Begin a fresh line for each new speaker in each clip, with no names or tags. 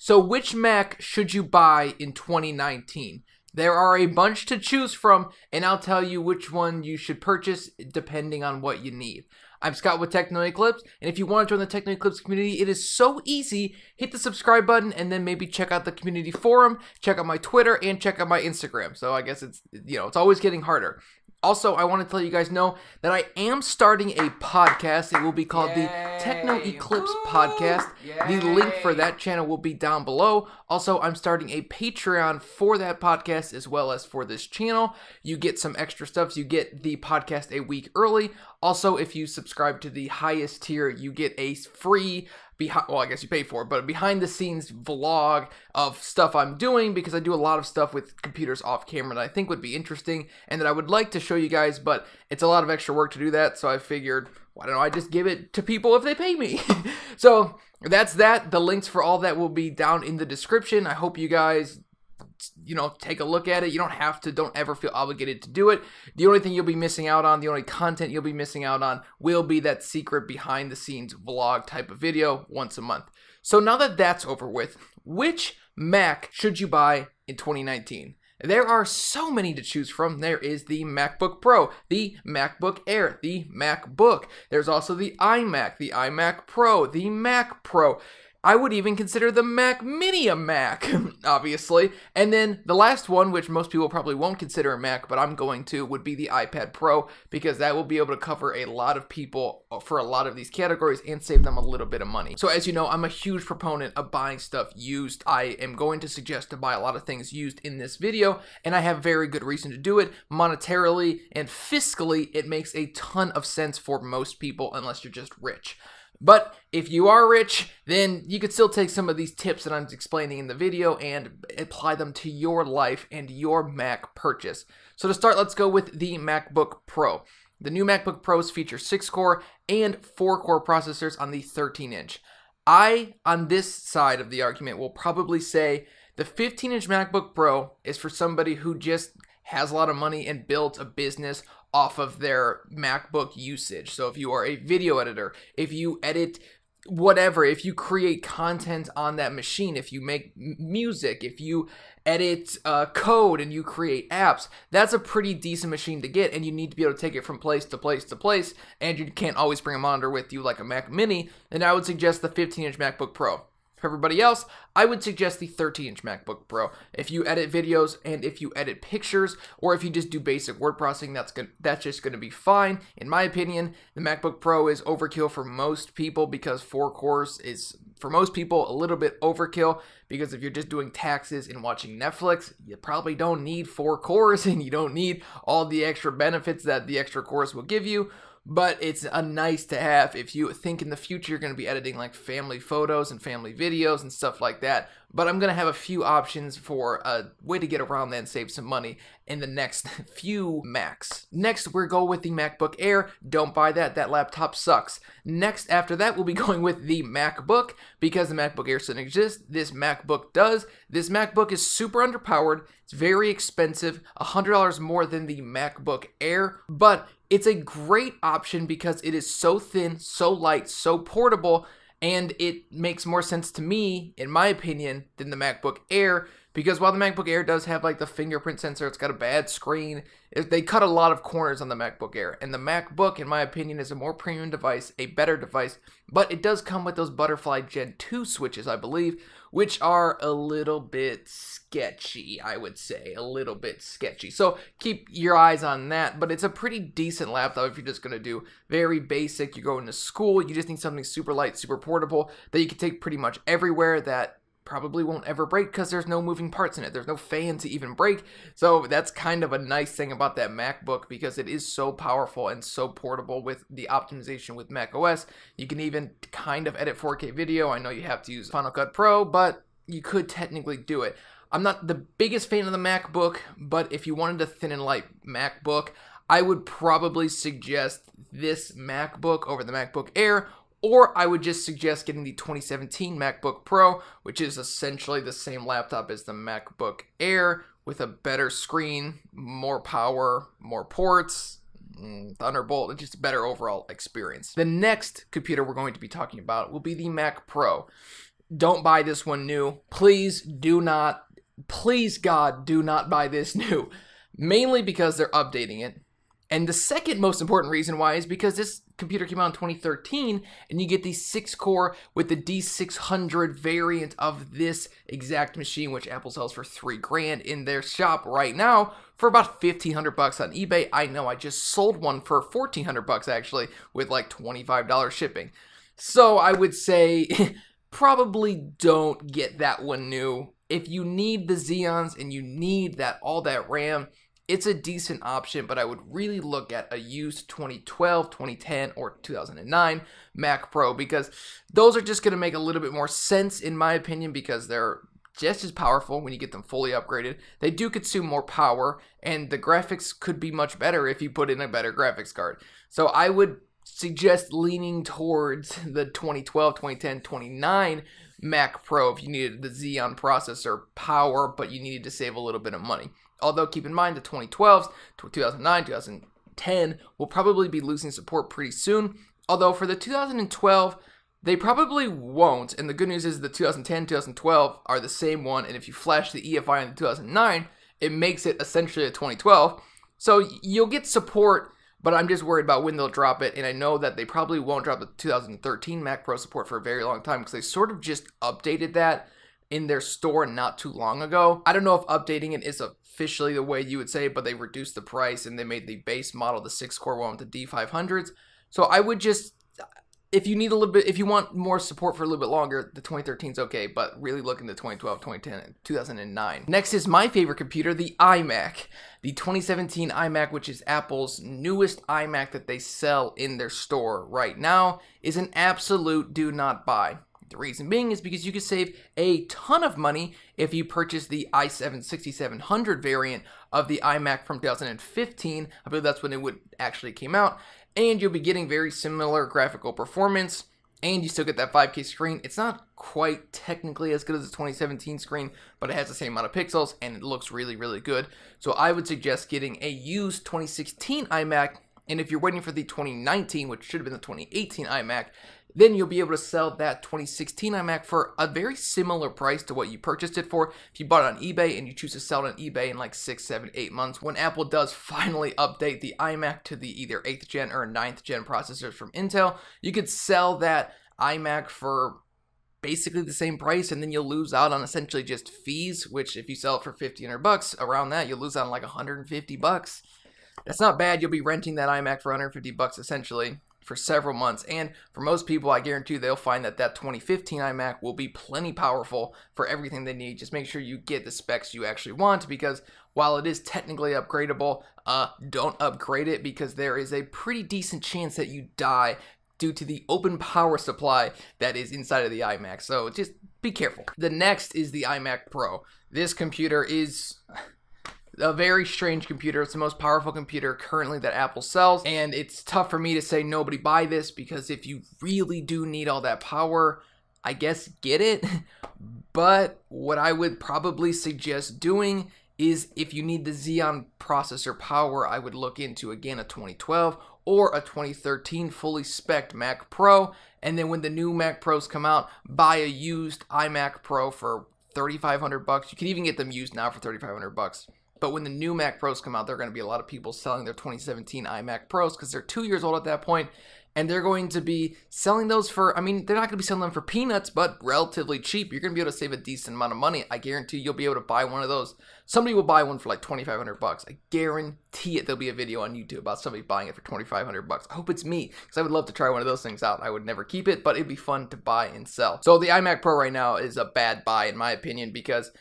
So which Mac should you buy in 2019? There are a bunch to choose from, and I'll tell you which one you should purchase depending on what you need. I'm Scott with Techno Eclipse, and if you want to join the Techno Eclipse community, it is so easy. Hit the subscribe button, and then maybe check out the community forum, check out my Twitter, and check out my Instagram. So I guess it's always getting harder. Also, I want to let you guys know that I am starting a podcast. It will be called the Techno Eclipse Podcast. The link for that channel will be down below. Also, I'm starting a Patreon for that podcast as well as for this channel. You get some extra stuff. You get the podcast a week early. Also, if you subscribe to the highest tier, you get a free I guess you pay for it, but behind the scenes vlog of stuff I'm doing, because I do a lot of stuff with computers off camera that I think would be interesting and that I would like to show you guys, but it's a lot of extra work to do that, so I figured, why don't I just give it to people if they pay me? So that's that. The links for all that will be down in the description. I hope you guys take a look at it. You don't have to, don't ever feel obligated to do it. The only thing you'll be missing out on, the only content you'll be missing out on will be that secret behind the scenes vlog type of video once a month. So now that that's over with, which Mac should you buy in 2019? There are so many to choose from. There is the MacBook Pro, the MacBook Air, the MacBook. There's also the iMac, the iMac Pro, the Mac Pro. I would even consider the Mac Mini a Mac, obviously. And then the last one, which most people probably won't consider a Mac, but I'm going to, would be the iPad Pro, because that will be able to cover a lot of people for a lot of these categories and save them a little bit of money. So as you know, I'm a huge proponent of buying stuff used. I am going to suggest to buy a lot of things used in this video, and I have very good reason to do it. Monetarily and fiscally, it makes a ton of sense for most people, unless you're just rich. But if you are rich, then you could still take some of these tips that I'm explaining in the video and apply them to your life and your Mac purchase. So to start, let's go with the MacBook Pro. The new MacBook Pros feature 6-core and 4-core processors on the 13-inch. On this side of the argument, will probably say the 15-inch MacBook Pro is for somebody who just has a lot of money and built a business off of their MacBook usage. So if you are a video editor, if you edit whatever, if you create content on that machine, if you make music, if you edit code and you create apps, that's a pretty decent machine to get, and you need to be able to take it from place to place to place, and you can't always bring a monitor with you like a Mac Mini, then I would suggest the 15-inch MacBook Pro. For everybody else, I would suggest the 13-inch MacBook Pro. If you edit videos and if you edit pictures, or if you just do basic word processing, that's just going to be fine. In my opinion, the MacBook Pro is overkill for most people, because 4 cores is, for most people, a little bit overkill, because if you're just doing taxes and watching Netflix, you probably don't need 4 cores, and you don't need all the extra benefits that the extra cores will give you. But it's a nice to have if you think in the future you're going to be editing like family photos and family videos and stuff like that. But I'm going to have a few options for a way to get around that and save some money in the next few Macs. Next, we're going with the MacBook Air. Don't buy that. That laptop sucks. Next, after that, we'll be going with the MacBook, because the MacBook Air doesn't exist. This MacBook does. This MacBook is super underpowered. It's very expensive, $100 more than the MacBook Air, but it's a great option because it is so thin, so light, so portable, and it makes more sense to me, in my opinion, than the MacBook Air, because while the MacBook Air does have like the fingerprint sensor, it's got a bad screen, they cut a lot of corners on the MacBook Air, and the MacBook, in my opinion, is a more premium device, a better device, but it does come with those Butterfly Gen 2 switches, I believe, which are a little bit sketchy, I would say, a little bit sketchy. So keep your eyes on that, but it's a pretty decent laptop if you're just going to do very basic, you're going to school, you just need something super light, super portable, that you can take pretty much everywhere, that probably won't ever break because there's no moving parts in it. There's no fan to even break. So that's kind of a nice thing about that MacBook, because it is so powerful and so portable with the optimization with macOS. You can even kind of edit 4K video. I know you have to use Final Cut Pro, but you could technically do it. I'm not the biggest fan of the MacBook, but if you wanted a thin and light MacBook, I would probably suggest this MacBook over the MacBook Air, or I would just suggest getting the 2017 MacBook Pro, which is essentially the same laptop as the MacBook Air, with a better screen, more power, more ports, Thunderbolt, and just a better overall experience. The next computer we're going to be talking about will be the Mac Pro. don't buy this one new. Please do not, please God, do not buy this new. Mainly because they're updating it. And the second most important reason why is because this computer came out in 2013 and you get the 6-core with the D600 variant of this exact machine, which Apple sells for $3,000 in their shop right now for about $1,500 on eBay. I know I just sold one for $1,400 actually with like $25 shipping. So I would say probably don't get that one new. If you need the Xeons and you need all that RAM, it's a decent option, but I would really look at a used 2012, 2010, or 2009 Mac Pro because those are just going to make a little bit more sense in my opinion because they're just as powerful when you get them fully upgraded. They do consume more power, and the graphics could be much better if you put in a better graphics card. So I would suggest leaning towards the 2012, 2010, 2009 Mac Pro if you needed the Xeon processor power, but you needed to save a little bit of money. Although, keep in mind, the 2012s, 2009, 2010 will probably be losing support pretty soon. Although, for the 2012, they probably won't. And the good news is the 2010, 2012 are the same one. And if you flash the EFI in the 2009, it makes it essentially a 2012. So, you'll get support, but I'm just worried about when they'll drop it. And I know that they probably won't drop the 2013 Mac Pro support for a very long time because they sort of just updated that in their store not too long ago. I don't know if updating it is officially the way you would say it, but they reduced the price and they made the base model, the 6-core one with the D500s. So I would just, if you need a little bit, if you want more support for a little bit longer, the 2013 is okay, but really look into 2012, 2010, and 2009. Next is my favorite computer, the iMac. The 2017 iMac, which is Apple's newest iMac that they sell in their store right now, is an absolute do not buy. The reason being is because you can save a ton of money if you purchase the i7-6700 variant of the iMac from 2015. I believe that's when it actually came out. And you'll be getting very similar graphical performance. And you still get that 5K screen. It's not quite technically as good as the 2017 screen, but it has the same amount of pixels and it looks really, really good. So I would suggest getting a used 2016 iMac. And if you're waiting for the 2019, which should have been the 2018 iMac, then you'll be able to sell that 2016 iMac for a very similar price to what you purchased it for if you bought it on eBay and you choose to sell it on eBay in like 6, 7, 8 months. When Apple does finally update the iMac to the either 8th gen or 9th gen processors from Intel, you could sell that iMac for basically the same price, and then you'll lose out on essentially just fees, which if you sell it for $1,500, around that, you'll lose out on like $150. That's not bad. You'll be renting that iMac for $150 essentially for several months, and for most people, I guarantee you they'll find that that 2015 iMac will be plenty powerful for everything they need. Just make sure you get the specs you actually want, because while it is technically upgradable, don't upgrade it because there is a pretty decent chance that you die due to the open power supply that is inside of the iMac, so just be careful. The next is the iMac Pro. This computer is a very strange computer. It's the most powerful computer currently that Apple sells, and it's tough for me to say nobody buy this, because if you really do need all that power, I guess get it. But what I would probably suggest doing is, if you need the Xeon processor power, I would look into, again, a 2012 or a 2013 fully spec'd Mac Pro, and then when the new Mac Pros come out, buy a used iMac Pro for $3,500. You can even get them used now for $3,500. But when the new Mac Pros come out, there are going to be a lot of people selling their 2017 iMac Pros because they're 2 years old at that point, and they're going to be selling those for, I mean, they're not going to be selling them for peanuts, but relatively cheap. You're going to be able to save a decent amount of money. I guarantee you'll be able to buy one of those. Somebody will buy one for like $2,500. I guarantee it. There'll be a video on YouTube about somebody buying it for $2,500. I hope it's me, because I would love to try one of those things out. I would never keep it, but it'd be fun to buy and sell. So the iMac Pro right now is a bad buy in my opinion, because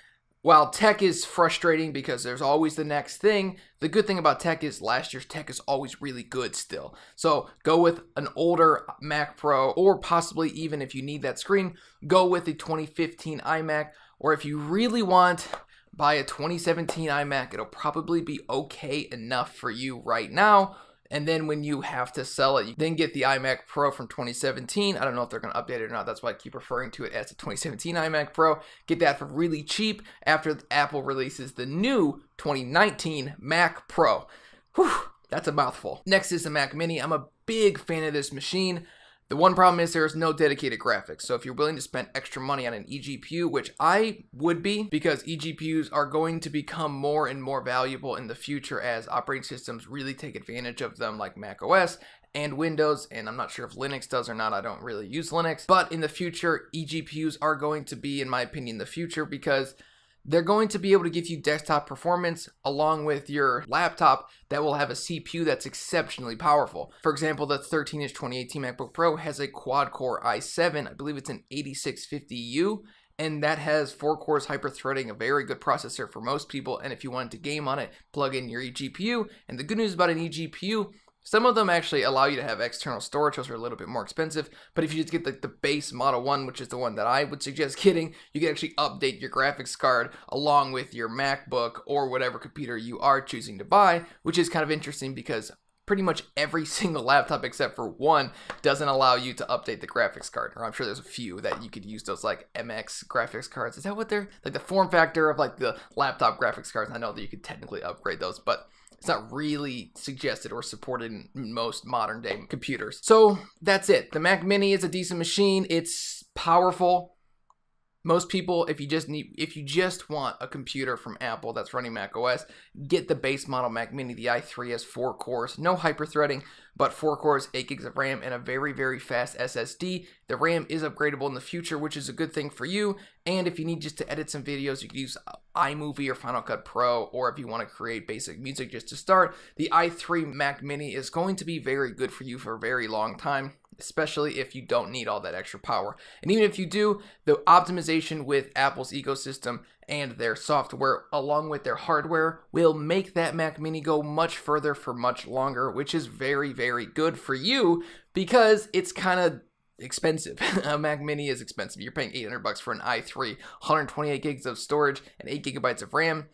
while tech is frustrating because there's always the next thing, the good thing about tech is last year's tech is always really good still. So go with an older Mac Pro, or possibly even if you need that screen, go with the 2015 iMac, or if you really want, buy a 2017 iMac. It'll probably be okay enough for you right now. And then when you have to sell it, you then get the iMac Pro from 2017. I don't know if they're going to update it or not. That's why I keep referring to it as the 2017 iMac Pro. Get that for really cheap after Apple releases the new 2019 Mac Pro. Whew, that's a mouthful. Next is the Mac Mini. I'm a big fan of this machine. The one problem is there is no dedicated graphics. So if you're willing to spend extra money on an eGPU, which I would be, because eGPUs are going to become more and more valuable in the future as operating systems really take advantage of them, like macOS and Windows, and I'm not sure if Linux does or not. I don't really use Linux, but in the future, eGPUs are going to be, in my opinion, the future, because they're going to be able to give you desktop performance along with your laptop that will have a CPU that's exceptionally powerful. For example, the 13-inch 2018 MacBook Pro has a quad-core i7, I believe it's an 8650U, and that has 4 cores hyper-threading, a very good processor for most people, and if you wanted to game on it, plug in your eGPU. And the good news about an eGPU, some of them actually allow you to have external storage. Those are a little bit more expensive, but if you just get the base Model 1, which is the one that I would suggest getting, you can actually update your graphics card along with your MacBook or whatever computer you are choosing to buy, which is kind of interesting because pretty much every single laptop except for one doesn't allow you to update the graphics card. Or I'm sure there's a few that you could use, those like MX graphics cards. Is that what they're, like the form factor of like the laptop graphics cards? I know that you could technically upgrade those, but it's not really suggested or supported in most modern day computers. So that's it. The Mac Mini is a decent machine. It's powerful. Most people, if you just want a computer from Apple that's running Mac OS, get the base model Mac Mini. The i3 has 4 cores, no hyper-threading, but 4 cores, 8 gigs of RAM, and a very, very fast SSD. The RAM is upgradable in the future, which is a good thing for you. And if you need just to edit some videos, you can use iMovie or Final Cut Pro, or if you want to create basic music just to start, the i3 Mac Mini is going to be very good for you for a very long time, especially if you don't need all that extra power. And even if you do, the optimization with Apple's ecosystem and their software along with their hardware will make that Mac Mini go much further for much longer, which is very, very good for you because it's kind of expensive. A Mac Mini is expensive. You're paying $800 for an i3, 128 gigs of storage, and 8 gigabytes of RAM.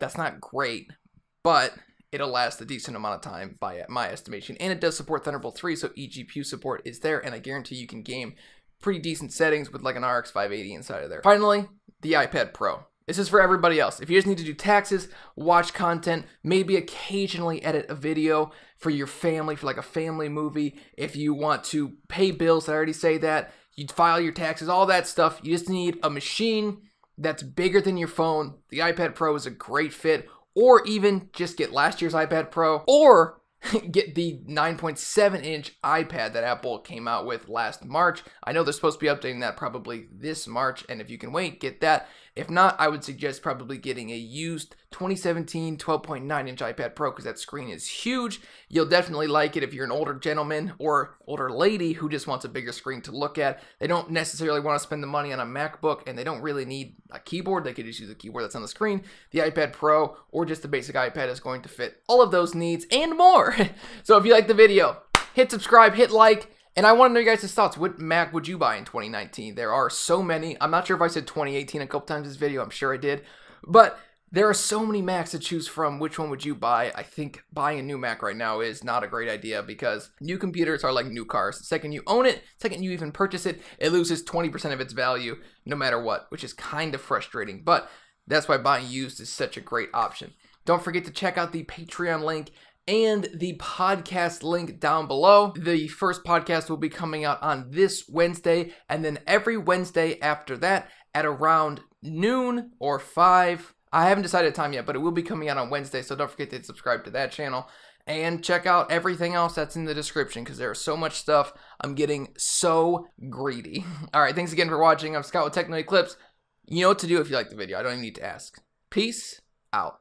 That's not great, but it'll last a decent amount of time by my estimation. And it does support Thunderbolt 3, so eGPU support is there, and I guarantee you can game pretty decent settings with like an RX 580 inside of there. Finally, the iPad Pro. This is for everybody else. If you just need to do taxes, watch content, maybe occasionally edit a video for your family, for like a family movie, if you want to pay bills, I already say that, you file your taxes, all that stuff, you just need a machine that's bigger than your phone. The iPad Pro is a great fit. Or even just get last year's iPad Pro, or get the 9.7-inch iPad that Apple came out with last March. I know they're supposed to be updating that probably this March, and if you can wait, get that. If not, I would suggest probably getting a used 2017 12.9-inch iPad Pro because that screen is huge. You'll definitely like it if you're an older gentleman or older lady who just wants a bigger screen to look at. They don't necessarily want to spend the money on a MacBook, and they don't really need a keyboard. They could just use a keyboard that's on the screen. The iPad Pro or just the basic iPad is going to fit all of those needs and more. So if you like the video, hit subscribe, hit like, and I want to know your guys' thoughts. What Mac would you buy in 2019? There are so many. I'm not sure if I said 2018 a couple times in this video. I'm sure I did. But there are so many Macs to choose from. Which one would you buy? I think buying a new Mac right now is not a great idea because new computers are like new cars. The second you own it, the second you even purchase it, it loses 20% of its value no matter what, which is kind of frustrating. But that's why buying used is such a great option. Don't forget to check out the Patreon link and the podcast link down below. The first podcast will be coming out on this Wednesday, and then every Wednesday after that at around noon or 5. I haven't decided a time yet, but it will be coming out on Wednesday, so don't forget to subscribe to that channel. And check out everything else that's in the description because there's so much stuff. I'm getting so greedy. Alright, thanks again for watching. I'm Scott with Techno Eclipse. You know what to do if you like the video. I don't even need to ask. Peace out.